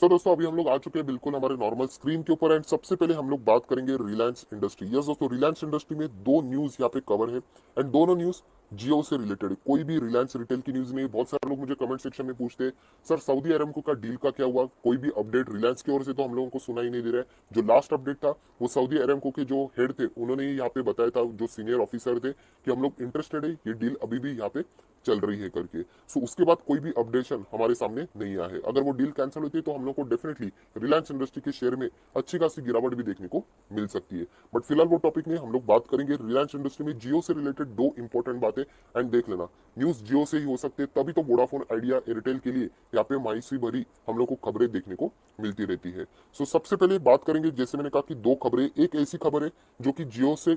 सो दोस्तों अभी हम लोग आ चुके हैं बिल्कुल हमारे नॉर्मल स्क्रीन के ऊपर एंड सबसे पहले हम लोग बात करेंगे रिलायंस इंडस्ट्री। यस दोस्तों, रिलायंस इंडस्ट्री में दो न्यूज यहाँ पे कवर है एंड दोनों न्यूज जियो से रिलेटेड है। कोई भी रिलायंस रिटेल की न्यूज नहीं है। बहुत सारे लोग मुझे कमेंट सेक्शन में पूछते हैं सर सऊदी अरेमको का डील का क्या हुआ, कोई भी अपडेट रिलायंस की ओर से तो हम लोगों को सुना ही नहीं दे रहा है। जो लास्ट अपडेट था वो सऊदी अरेमको के जो हेड थे उन्होंने ही यहाँ पे बताया था, जो सीनियर ऑफिसर थे, कि हम लोग इंटरेस्टेड है, ये डील अभी भी यहाँ पे चल रही है करके। सो उसके बाद कोई भी अपडेशन हमारे सामने नहीं आया है। अगर वो डील कैंसिल होती है तो हम लोग को डेफिनेटली रिलायंस इंडस्ट्री के शेयर में अच्छी खासी गिरावट भी देखने को मिल सकती है। बट फिलहाल वो टॉपिक नहीं, हम लोग बात करेंगे रिलायंस इंडस्ट्री में जियो से रिलेटेड दो इंपॉर्टेंट बातें। एंड देख लेना, न्यूज जियो से ही हो सकते हैं, तभी तो वोडाफोन आइडिया एयरटेल के लिए यहाँ पे मायूसी भरी हम लोग को खबरें देखने को मिलती रहती है। सो सबसे पहले बात करेंगे, जैसे मैंने कहा कि दो खबरें, एक ऐसी खबर है जो कि जियो से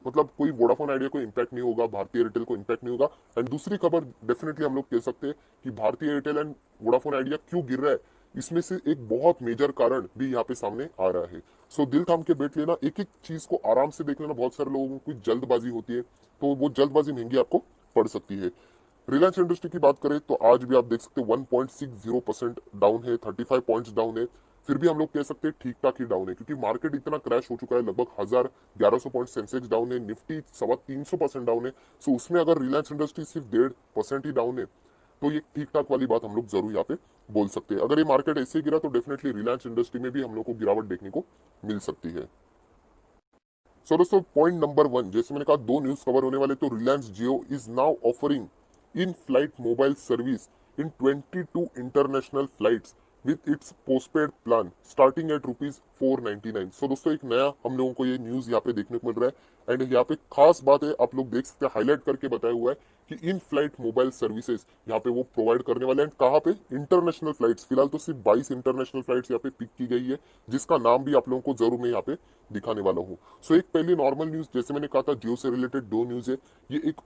मतलब कोई वोडाफोन आइडिया को इम्पैक्ट नहीं होगा, भारतीय एयरटेल को इम्पैक्ट नहीं होगा। एंड दूसरी खबर डेफिनेटली हम लोग कह सकते हैं कि भारतीय एयरटेल एंड वोडाफोन आइडिया क्यों गिर रहा है, इसमें से एक बहुत मेजर कारण भी यहाँ पे सामने आ रहा है। सो दिल थाम के बैठ लेना, एक एक चीज को आराम से देख लेना। बहुत सारे लोगों को जल्दबाजी होती है तो वो जल्दबाजी महंगी आपको पड़ सकती है। रिलायंस इंडस्ट्री की बात करें तो आज भी आप देख सकते हैं 1.60% डाउन है, 35 पॉइंट्स डाउन है। फिर भी हम लोग कह सकते हैं ठीक ठाक ही डाउन है, क्योंकि मार्केट इतना क्रैश हो चुका है। लगभग 1100 पॉइंट सेंसेक्स डाउन है, निफ्टी 350% डाउन है। सो उसमें अगर रिलायंस इंडस्ट्री सिर्फ 1.5% ही डाउन है तो ये ठीक ठाक वाली बात हम लोग जरूर यहाँ पे बोल सकते हैं। अगर ये मार्केट ऐसे गिरा तो डेफिनेटली रिलायंस इंडस्ट्री में भी हम लोग को गिरावट देखने को मिल सकती है। सो दोस्तों पॉइंट नंबर 1, जैसे मैंने कहा दो न्यूज कवर होने वाले, तो Reliance Jio is now offering in flight mobile service in 22 international flights with its postpaid plan starting at ₹499। So दोस्तों एक नया हम लोगों को ये न्यूज यहाँ पे देखने को मिल रहा है। एंड यहाँ पे खास बात है, आप लोग देख सकते हैं हाईलाइट करके बताया हुआ है कि इन फ्लाइट मोबाइल सर्विसेज यहाँ पे वो प्रोवाइड करने वाले हैं। कहाँ पे? International flights. फिलहाल तो सिर्फ 22 इंटरनेशनल फ्लाइट्स यहाँ पे पिक की गई है, जिसका नाम भी आप लोगों को जरूर मैं यहाँ पे दिखाने वाला हूँ। सो एक पहली नॉर्मल न्यूज, जैसे मैंने कहा था जियो से रिलेटेड दो न्यूज है। ये एक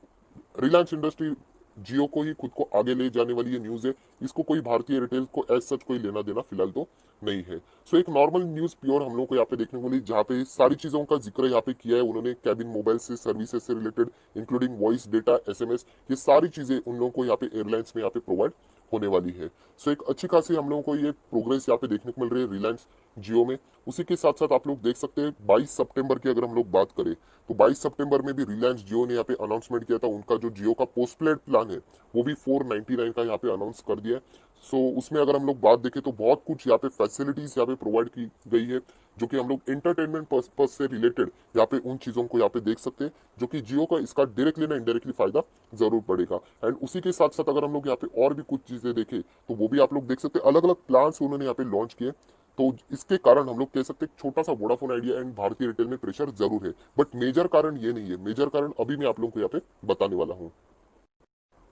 रिलायंस इंडस्ट्री जियो को ही खुद को आगे ले जाने वाली ये न्यूज है, इसको कोई भारतीय रिटेल को एज सच कोई लेना देना फिलहाल तो नहीं है। सो एक नॉर्मल न्यूज प्योर हम लोग को यहाँ पे देखने को मिली, जहाँ पे सारी चीजों का जिक्र यहाँ पे किया है उन्होंने। कैबिन मोबाइल से सर्विसेज से related including voice data SMS, ये सारी चीजें उन लोगों को यहाँ पे एयरलाइंस में यहाँ पे प्रोवाइड होने वाली है। सो एक अच्छी खासी हम लोगों को ये प्रोग्रेस यहाँ पे देखने को मिल रही है रिलायंस जियो में। उसी के साथ साथ आप लोग देख सकते हैं 22 सितंबर की अगर हम लोग बात करें तो 22 सितंबर में भी रिलायंस जियो ने यहाँ पे अनाउंसमेंट किया था, उनका जो जियो का पोस्टपेड प्लान है वो भी 499 का यहाँ पे अनाउंस कर दिया है। सो उसमें अगर हम लोग बात देखें तो बहुत कुछ यहाँ पे फैसिलिटीज यहाँ पे प्रोवाइड की गई है, जो कि हम लोग एंटरटेनमेंट पर्पज से रिलेटेड यहाँ पे उन चीजों को यहाँ पे देख सकते हैं, जो कि जियो का इसका डायरेक्टली ना इनडायरेक्टली फायदा जरूर पड़ेगा। एंड उसी के साथ साथ अगर हम लोग यहाँ पे और भी कुछ चीजें देखें तो वो भी आप लोग देख सकते हैं। अलग अलग प्लान्स उन्होंने यहाँ पे लॉन्च किए, तो इसके कारण हम लोग कह सकते हैं छोटा सा वोडाफोन आइडिया एंड भारतीय रिटेल में प्रेशर जरूर है। बट मेजर कारण ये नहीं है, मेजर कारण अभी मैं आप लोगों को यहाँ पे बताने वाला हूँ।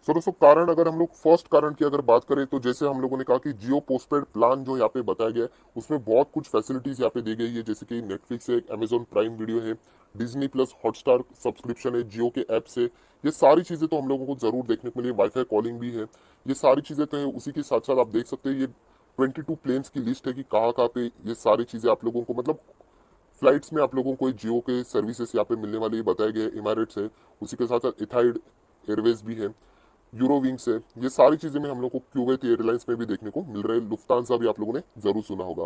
सो दोस्तों कारण, अगर हम लोग फर्स्ट कारण की अगर बात करें तो जैसे हम लोगों ने कहा कि जियो पोस्टपेड प्लान जो यहाँ पे बताया गया है उसमें बहुत कुछ फैसिलिटीज यहाँ पे दी गई है, जैसे कि नेटफ्लिक्स है, अमेजॉन प्राइम वीडियो है, डिज्नी प्लस हॉटस्टार सब्सक्रिप्शन है जियो के ऐप से। ये सारी चीजें तो हम लोगों को जरूर देखने को मिली, वाईफाई कॉलिंग भी है, ये सारी चीजें तो है। उसी के साथ साथ आप देख सकते हैं ये 22 प्लेन्स की लिस्ट है कि कहाँ कहाँ पे ये सारी चीजें आप लोगों को मतलब फ्लाइट्स में आप लोगों को जियो के सर्विसेज यहाँ पे मिलने वाली बताए गए। इमारेट्स है, उसी के साथ साथ इथाइड एयरवेज भी है, यूरोविंग्स है, ये सारी चीजें में हम लोग को क्यूवेत एयरलाइंस में भी देखने को मिल रहे हैं। लुफ्तांसा भी आप लोगों ने जरूर सुना होगा।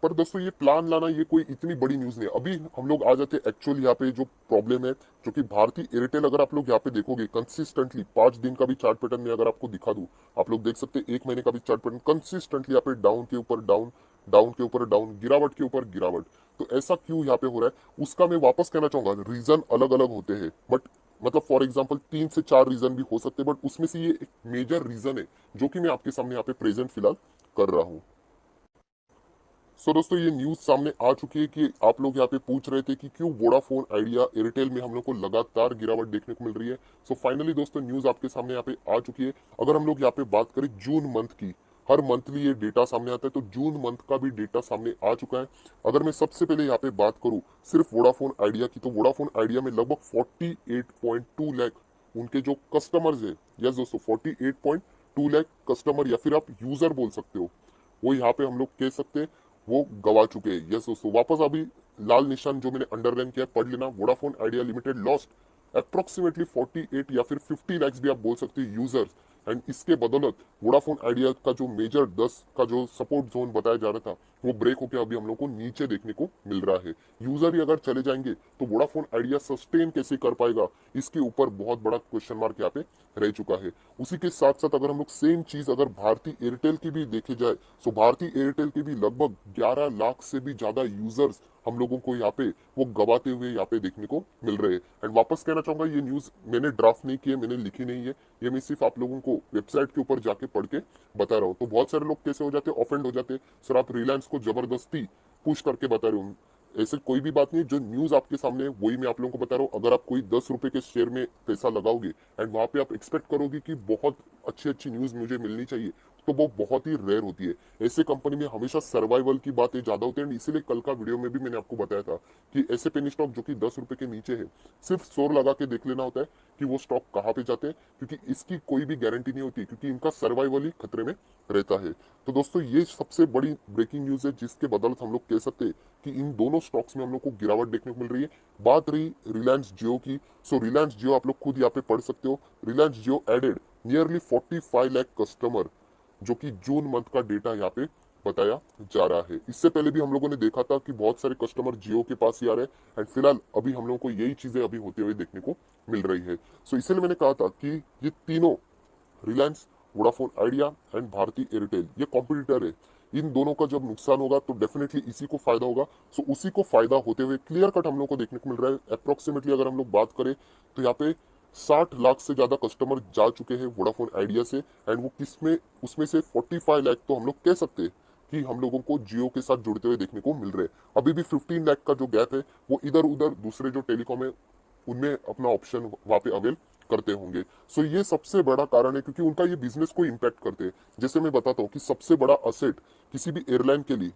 पर दोस्तों ये प्लान लाना ये कोई इतनी बड़ी न्यूज नहीं है। अभी हम लोग आ जाते हैं एक्चुअल यहाँ पे जो प्रॉब्लम है, जो कि भारतीय एयरटेल अगर आप लोग यहाँ पे देखोगे कंसिस्टेंटली 5 दिन का भी चार्ट पैटर्न में अगर आपको दिखा दूं, आप लोग देख सकते हैं 1 महीने का भी चार्ट पैटर्न कंसिस्टेंटली यहाँ पे डाउन के ऊपर डाउन, डाउन के ऊपर डाउन, गिरावट के ऊपर गिरावट। तो ऐसा क्यों यहाँ पे हो रहा है उसका मैं वापस कहना चाहूंगा, रीजन अलग अलग होते हैं, बट मतलब फॉर एग्जाम्पल 3 से 4 रीजन भी हो सकते हैं, बट उसमें से ये एक मेजर रीजन है जो कि मैं आपके सामने यहाँ पे प्रेजेंट फिलहाल कर रहा हूँ। सो दोस्तों ये न्यूज सामने आ चुकी है कि आप लोग यहाँ पे पूछ रहे थे कि क्यों वोडाफोन आइडिया एयरटेल में हम लोग को लगातार गिरावट देखने को मिल रही है। सो फाइनली दोस्तों न्यूज आपके सामने यहाँ पे आ चुकी है। अगर हम लोग यहाँ पे बात करें जून मंथ की, हर मंथली ये डेटा सामने आता है, तो जून मंथ का भी डेटा सामने आ चुका है। अगर मैं सबसे पहले यहाँ पे बात करूँ सिर्फ वोडाफोन आइडिया की, तो वोडाफोन आइडिया में लगभग 48.2 लाख उनके जो कस्टमर्स है, यस दोस्तों 48.2 लाख कस्टमर या फिर आप यूजर बोल सकते हो, वो यहाँ पे हम लोग कह सकते हैं वो गवा चुके हैं। यस दोस्तों वापस अभी लाल निशान जो मैंने अंडरलाइन किया पढ़ लेना, Vodafone idea limited lost approximately 48 या फिर 50 लाख भी आप बोल सकते हो यूजर्स एंड इसके बदौलत वोडाफोन आइडिया का जो मेजर 10 का जो सपोर्ट जोन बताया जा रहा था वो ब्रेक होकर अभी हम लोग को नीचे देखने को मिल रहा है। यूजर ही अगर चले जाएंगे तो वोडाफोन आइडिया सस्टेन कैसे कर पाएगा, इसके ऊपर बहुत बड़ा क्वेश्चन मार्क यहाँ पे रह चुका है। उसी के साथ साथ अगर हम लोग सेम चीज अगर भारतीय एयरटेल की भी देखे जाए तो भारतीय एयरटेल के भी लगभग 11 लाख से भी ज्यादा यूजर्स हम लोगों को यहाँ पे वो गवाते हुए यहाँ पे देखने को मिल रहे हैं। एंड वापस कहना चाहूंगा, ये न्यूज मैंने ड्राफ्ट नहीं की है, मैंने लिखी नहीं है, ये मैं सिर्फ आप लोगों को वेबसाइट के ऊपर जाके पढ़ के बता रहा हूँ। तो बहुत सारे लोग कैसे हो जाते हैं, ऑफेंड हो जाते हैं, सर आप रिलायंस को जबरदस्ती पुश करके बता रहे हो। ऐसे कोई भी बात नहीं, जो न्यूज आपके सामने है वही मैं आप लोगों को बता रहा हूँ। अगर आप कोई 10 रुपए के शेयर में पैसा लगाओगे एंड वहां पे आप एक्सपेक्ट करोगे कि बहुत अच्छी अच्छी न्यूज मुझे मिलनी चाहिए, तो वो बहुत ही रेयर होती है। ऐसे कंपनी में हमेशा सर्वाइवल की बातें ज्यादा होती है। इसीलिए कल का वीडियो में भी मैंने आपको बताया था कि ऐसे पेनी स्टॉक जो कि 10 रुपए के नीचे है, सिर्फ शोर लगा के देख लेना होता है कि वो स्टॉक कहाँ पे जाते हैं, क्योंकि इसकी कोई भी गारंटी नहीं होती, क्योंकि इनका सर्वाइवल ही खतरे में रहता है। तो दोस्तों ये सबसे बड़ी ब्रेकिंग न्यूज है जिसके बदौलत हम लोग कह सकते हैं कि इन दोनों स्टॉक्स में हम लोग को गिरावट देखने को मिल रही है। बात रही रिलायंस जियो की, सो रिलायंस जियो आप लोग खुद यहाँ पे पढ़ सकते हो। रिलायंस जियो एडेड नियरली 45 लाख कस्टमर, जो कि जून मंथ का डेटा यहाँ पे बताया जा रहा है। इससे पहले भी हम लोगों ने देखा था कि बहुत सारे कस्टमर जियो के पास ही आ रहे हैं एंड फिलहाल अभी हम लोगों को यही चीजें अभी होते हुए देखने को मिल रही है। सो इसलिए मैंने कहा था कि ये तीनों Reliance, Vodafone Idea and Bharti Airtel ये कॉम्पिटिटर है। इन दोनों का जब नुकसान होगा तो डेफिनेटली इसी को फायदा होगा। सो उसी को फायदा होते हुए क्लियर कट हम लोग को देखने को मिल रहा है। अप्रोक्सीमेटली अगर हम लोग बात करें तो यहाँ पे 60 लाख से ज्यादा कस्टमर जा चुके हैं वोडाफोन आइडिया से एंड वो किसमें, उसमें से 45 लाख तो हम लोग कह सकते हैं कि हम लोगों को जियो के साथ जुड़ते हुए देखने को मिल रहे हैं। अभी भी 15 लाख का जो गैप है वो इधर उधर दूसरे जो टेलीकॉम है उनमें अपना ऑप्शन वहां पे अवेल करते होंगे। सो ये सबसे बड़ा कारण है, क्योंकि उनका ये बिजनेस को इम्पैक्ट करते हैं। जैसे मैं बताता हूँ कि सबसे बड़ा असेट किसी भी एयरलाइन के लिए,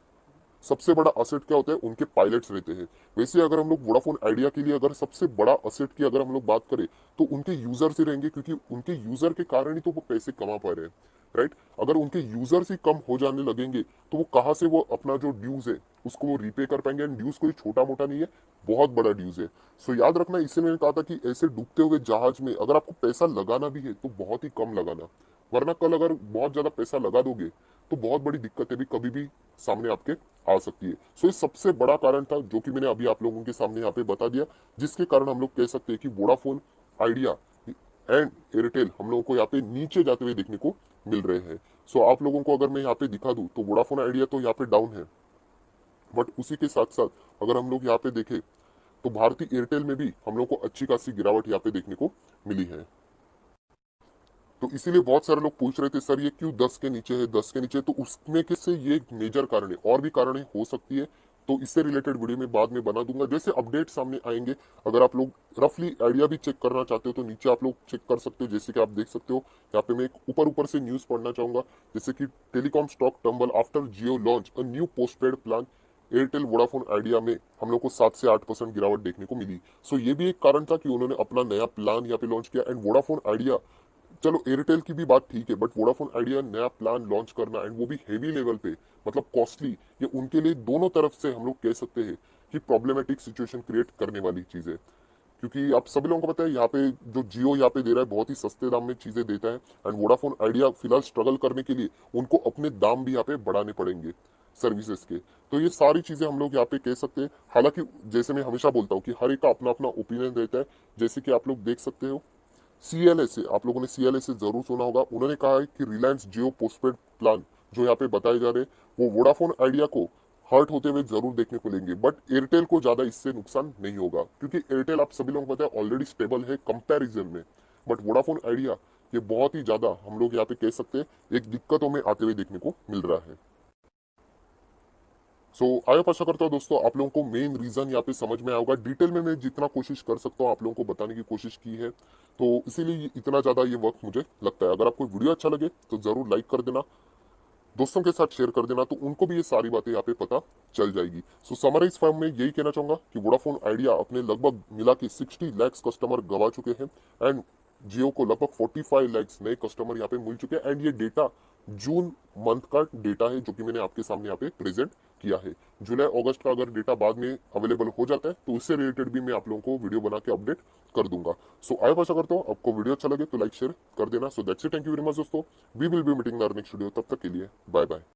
सबसे बड़ा असेट क्या होता है, उनके पायलट्स रहते हैं। वैसे अगर हम लोग वोडाफोन आइडिया के लिए अगर सबसे बड़ा असेट की अगर हम लोग बात करें तो उनके यूजर्स ही रहेंगे, क्योंकि उनके यूजर के कारण ही तो वो पैसे कमा पा रहे हैं, राइट। अगर उनके यूजर्स ही कम हो जाने लगेंगे तो वो कहाँ से वो अपना जो ड्यूज है उसको वो रीपे कर पाएंगे। एंड ड्यूज कोई छोटा मोटा नहीं है, बहुत बड़ा ड्यूज है। सो याद रखना, इसलिए मैंने कहा था कि ऐसे डूबते हुए जहाज में अगर आपको पैसा लगाना भी है तो बहुत ही कम लगाना, वरना कल अगर बहुत ज्यादा पैसा लगा दोगे तो बहुत बड़ी दिक्कतें भी कभी भी सामने आपके आ सकती है। सो ये सबसे बड़ा कारण था जो कि मैंने अभी आप लोगों के सामने यहाँ पे बता दिया, जिसके कारण हम लोग कह सकते हैं कि वोडाफोन आइडिया एंड एयरटेल हम लोगों को यहाँ पे नीचे जाते हुए देखने को मिल रहे हैं। सो आप लोगों को अगर मैं यहाँ पे दिखा दूं तो वोडाफोन आइडिया तो यहाँ पे डाउन है, बट उसी के साथ साथ अगर हम लोग यहाँ पे देखें तो भारतीय एयरटेल में भी हम लोग को अच्छी खासी गिरावट यहाँ पे देखने को मिली है। तो इसीलिए बहुत सारे लोग पूछ रहे थे सर ये क्यों 10 के नीचे है, 10 के नीचे, तो उसमें किससे ये एक मेजर कारण है, और भी कारण हो सकती है। तो इससे रिलेटेड वीडियो में बाद में बना दूंगा जैसे अपडेट सामने आएंगे। अगर आप लोग रफली आइडिया भी चेक करना चाहते हो तो नीचे आप लोग चेक कर सकते हो, जैसे कि आप देख सकते हो यहाँ पे मैं एक ऊपर ऊपर से न्यूज पढ़ना चाहूंगा, जैसे कि telecom stock tumble after Jio launch a new postpaid plan. Airtel Vodafone idea में हम लोग को 7 से 8% गिरावट देखने को मिली। सो ये भी एक कारण था कि उन्होंने अपना नया प्लान यहाँ पे लॉन्च किया। एंड वोडाफोन आइडिया, चलो एयरटेल की भी बात ठीक है, बट वोडाफोन आइडिया नया प्लान लॉन्च करना एंड वो भी हेवी लेवल पे, मतलब कॉस्टली, ये उनके लिए दोनों तरफ से हम लोग कह सकते हैं कि प्रॉब्लमेटिक सिचुएशन क्रिएट करने वाली चीज है। क्योंकि आप सभी लोगों को पता है यहाँ पे जो जियो यहाँ पे दे रहा है बहुत ही सस्ते दाम में चीजें देता है, एंड वोडाफोन आइडिया फिलहाल स्ट्रगल करने के लिए उनको अपने दाम भी यहाँ पे बढ़ाने पड़ेंगे सर्विसेज के। तो ये सारी चीजें हम लोग यहाँ पे कह सकते हैं। हालांकि जैसे मैं हमेशा बोलता हूँ कि हर एक का अपना अपना ओपिनियन रहता है। जैसे कि आप लोग देख सकते हो सीएलएस, आप लोगों ने सीएलएस जरूर सुना होगा, उन्होंने कहा है कि रिलायंस जियो पोस्टपेड प्लान जो यहाँ पे बताए जा रहे हैं वो वोडाफोन आइडिया को हर्ट होते हुए जरूर देखने को लेंगे, बट एयरटेल को ज्यादा इससे नुकसान नहीं होगा, क्योंकि एयरटेल आप सभी लोगों को पता है ऑलरेडी स्टेबल है कंपैरिजन में। बट वोडाफोन आइडिया ये बहुत ही ज्यादा हम लोग यहाँ पे कह सकते हैं एक दिक्कतों में आते हुए देखने को मिल रहा है। सो आई होप, आशा करता हूँ दोस्तों आप लोगों को मेन रीजन यहाँ पे समझ में आया होगा। डिटेल में मैं जितना कोशिश कर सकता हूँ आप लोगों को बताने की कोशिश की है, तो इसीलिए इतना ज्यादा ये वक्त मुझे लगता है। अगर आपको वीडियो अच्छा लगे तो जरूर लाइक कर देना, दोस्तों के साथ शेयर कर देना, तो उनको भी ये सारी बातें यहाँ पे पता चल जाएगी। सो समराइज फॉर्म में यही कहना चाहूंगा कि वोडाफोन आइडिया अपने लगभग मिला के 60 लाख कस्टमर गवा चुके हैं एंड जियो को लगभग 45 लाख नए कस्टमर यहाँ पे मिल चुके हैं। एंड ये डेटा जून मंथ का डेटा है जो कि मैंने आपके सामने यहाँ पे प्रेजेंट किया है। जुलाई अगस्त का अगर डेटा बाद में अवेलेबल हो जाता है तो उससे रिलेटेड भी मैं आप लोगों को वीडियो बना के अपडेट कर दूंगा। सो आई आशा करता हूँ आपको वीडियो अच्छा लगे तो लाइक शेयर कर देना। So that's it, thank you very much दोस्तों, we will be meeting in our next video, तब तक के लिए बाय बाय।